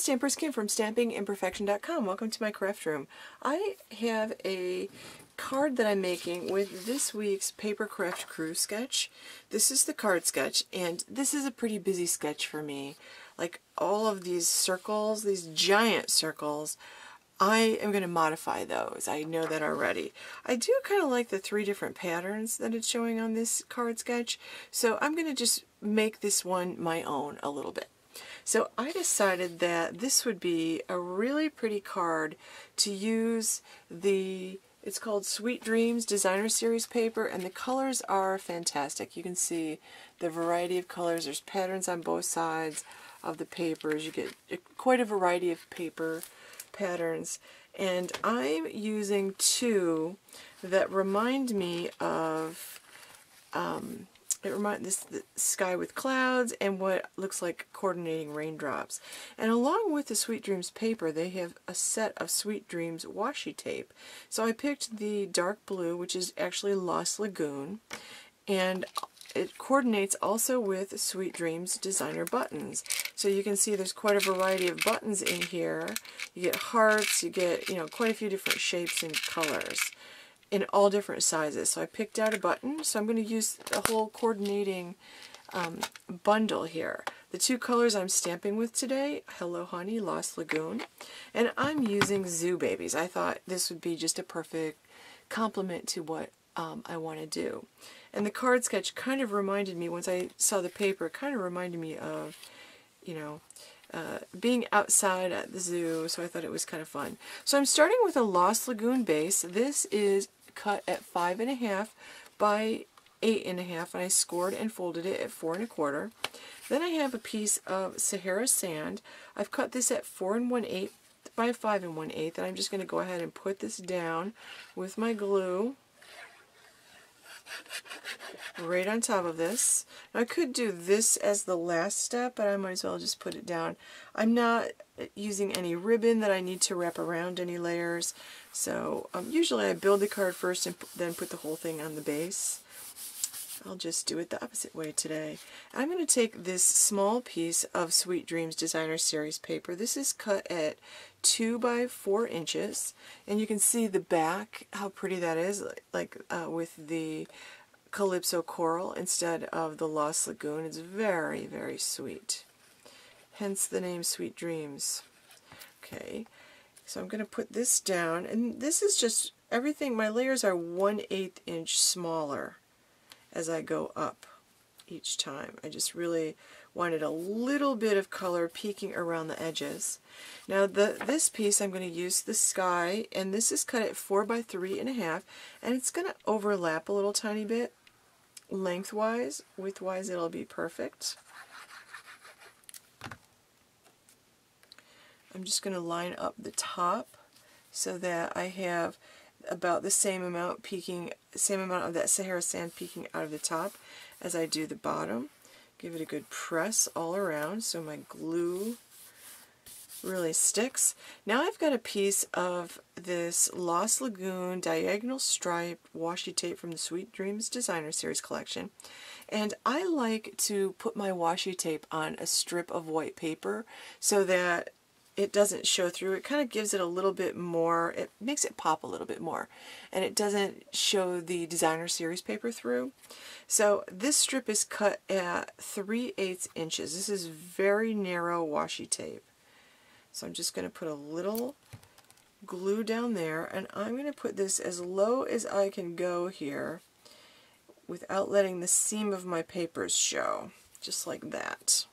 Stampers Kim from StampingImperfection.com. Welcome to my craft room. I have a card that I'm making with this week's Papercraft Crew sketch. This is the card sketch, and this is a pretty busy sketch for me. Like all of these circles, these giant circles, I am going to modify those. I know that already. I do kind of like the 3 different patterns that it's showing on this card sketch, so I'm going to just make this one my own a little bit. So I decided that this would be a really pretty card to use it's called Sweet Dreams Designer Series paper, and the colors are fantastic. You can see the variety of colors. There's patterns on both sides of the papers. You get quite a variety of paper patterns, and I'm using 2 that remind me of the sky with clouds and what looks like coordinating raindrops. And along with the Sweet Dreams paper, they have a set of Sweet Dreams washi tape. So I picked the dark blue, which is actually Lost Lagoon, and it coordinates also with Sweet Dreams designer buttons. So you can see there's quite a variety of buttons in here. You get hearts, you get, quite a few different shapes and colors in all different sizes. So I picked out a button, so I'm going to use the whole coordinating bundle here. The 2 colors I'm stamping with today, Hello Honey, Lost Lagoon, and I'm using Zoo Babies. I thought this would be just a perfect complement to what I want to do. And the card sketch kind of reminded me, once I saw the paper, kind of reminded me of, being outside at the zoo, so I thought it was kind of fun. So I'm starting with a Lost Lagoon base. This is cut at 5.5 by 8.5, and I scored and folded it at 4 1/4. Then I have a piece of Sahara Sand. I've cut this at 4 1/8 by 5 1/8, and I'm just going to go ahead and put this down with my glue right on top of this. Now, I could do this as the last step, but I might as well just put it down. I'm not using any ribbon that I need to wrap around any layers, so usually I build the card first and then put the whole thing on the base. I'll just do it the opposite way today. I'm going to take this small piece of Sweet Dreams Designer Series paper. This is cut at 2 by 4 inches, and you can see the back, how pretty that is, like with the Calypso Coral instead of the Lost Lagoon. It's very, very sweet. Hence the name Sweet Dreams. Okay, so I'm going to put this down, and this is just everything. My layers are 1/8 inch smaller as I go up each time. I just really wanted a little bit of color peeking around the edges. Now this piece I'm going to use the sky, and this is cut at 4 by 3.5, and it's going to overlap a little tiny bit lengthwise. Widthwise it'll be perfect. I'm just going to line up the top so that I have about the same amount of that Sahara Sand peeking out of the top as I do the bottom. Give it a good press all around so my glue really sticks. Now I've got a piece of this Lost Lagoon diagonal stripe washi tape from the Sweet Dreams Designer Series collection, and I like to put my washi tape on a strip of white paper so that it doesn't show through. It kind of gives it a little bit more, it makes it pop a little bit more, and it doesn't show the Designer Series paper through. So this strip is cut at 3/8 inches. This is very narrow washi tape. So I'm just going to put a little glue down there, and I'm going to put this as low as I can go here without letting the seam of my papers show, just like that.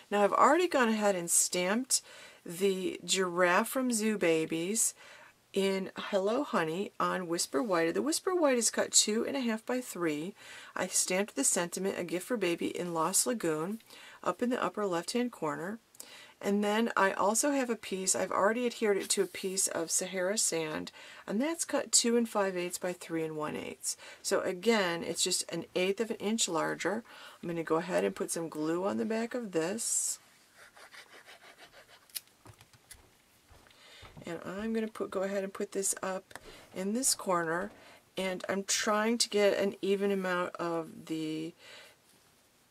Now I've already gone ahead and stamped the giraffe from Zoo Babies in Hello Honey on Whisper White. The Whisper White is cut 2.5 by 3. I stamped the sentiment, A Gift for Baby, in Lost Lagoon up in the upper left hand corner. And then I also have a piece, I've already adhered it to a piece of Sahara Sand, and that's cut 2 5/8 by 3 1/8. So again, it's just 1/8 of an inch larger. I'm going to go ahead and put some glue on the back of this. And I'm going to go ahead and put this up in this corner, and I'm trying to get an even amount of the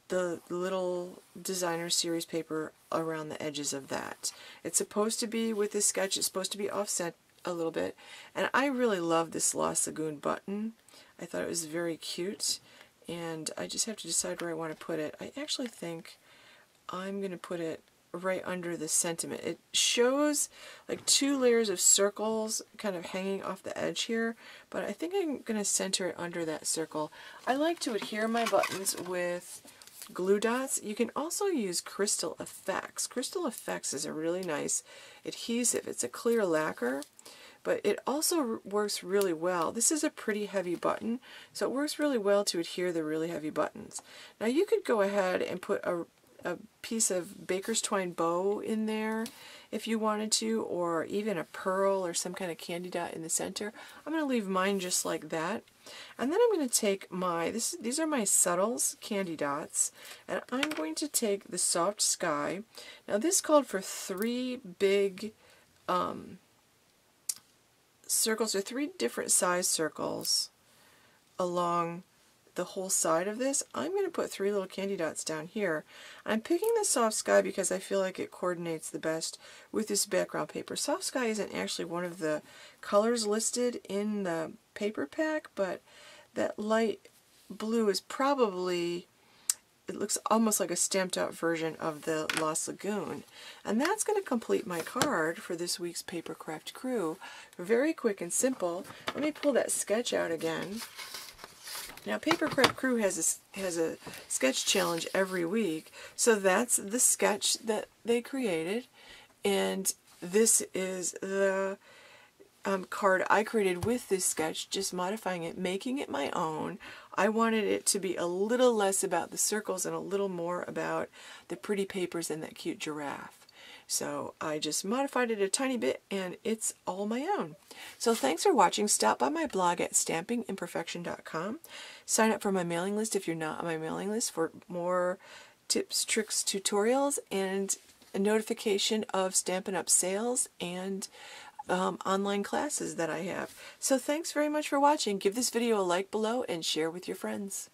the little designer series paper around the edges of that. It's supposed to be, with this sketch, it's supposed to be offset a little bit, and I really love this Lost Lagoon button. I thought it was very cute, and I just have to decide where I want to put it. I actually think I'm going to put it right under the sentiment. It shows like 2 layers of circles kind of hanging off the edge here, but I think I'm going to center it under that circle. I like to adhere my buttons with glue dots. You can also use Crystal Effects. Crystal Effects is a really nice adhesive. It's a clear lacquer, but it also works really well. This is a pretty heavy button, so it works really well to adhere the really heavy buttons. Now you could go ahead and put a piece of baker's twine bow in there if you wanted to, or even a pearl or some kind of candy dot in the center. I'm going to leave mine just like that. And then I'm going to take my, these are my Subtles candy dots, and I'm going to take the Soft Sky. Now this called for 3 big circles, or 3 different size circles along the whole side of this. I'm going to put 3 little candy dots down here. I'm picking the Soft Sky because I feel like it coordinates the best with this background paper. Soft Sky isn't actually one of the colors listed in the paper pack, but that light blue is probably, it looks almost like a stamped out version of the Lost Lagoon. And that's going to complete my card for this week's Papercraft Crew. Very quick and simple. Let me pull that sketch out again. Now, Papercraft Crew has a sketch challenge every week, so that's the sketch that they created, and this is the card I created with this sketch, just modifying it, making it my own. I wanted it to be a little less about the circles and a little more about the pretty papers and that cute giraffe. So I just modified it a tiny bit, and it's all my own. So thanks for watching. Stop by my blog at stampingimperfection.com. Sign up for my mailing list if you're not on my mailing list for more tips, tricks, tutorials, and a notification of Stampin' Up! Sales and online classes that I have. So thanks very much for watching. Give this video a like below and share with your friends.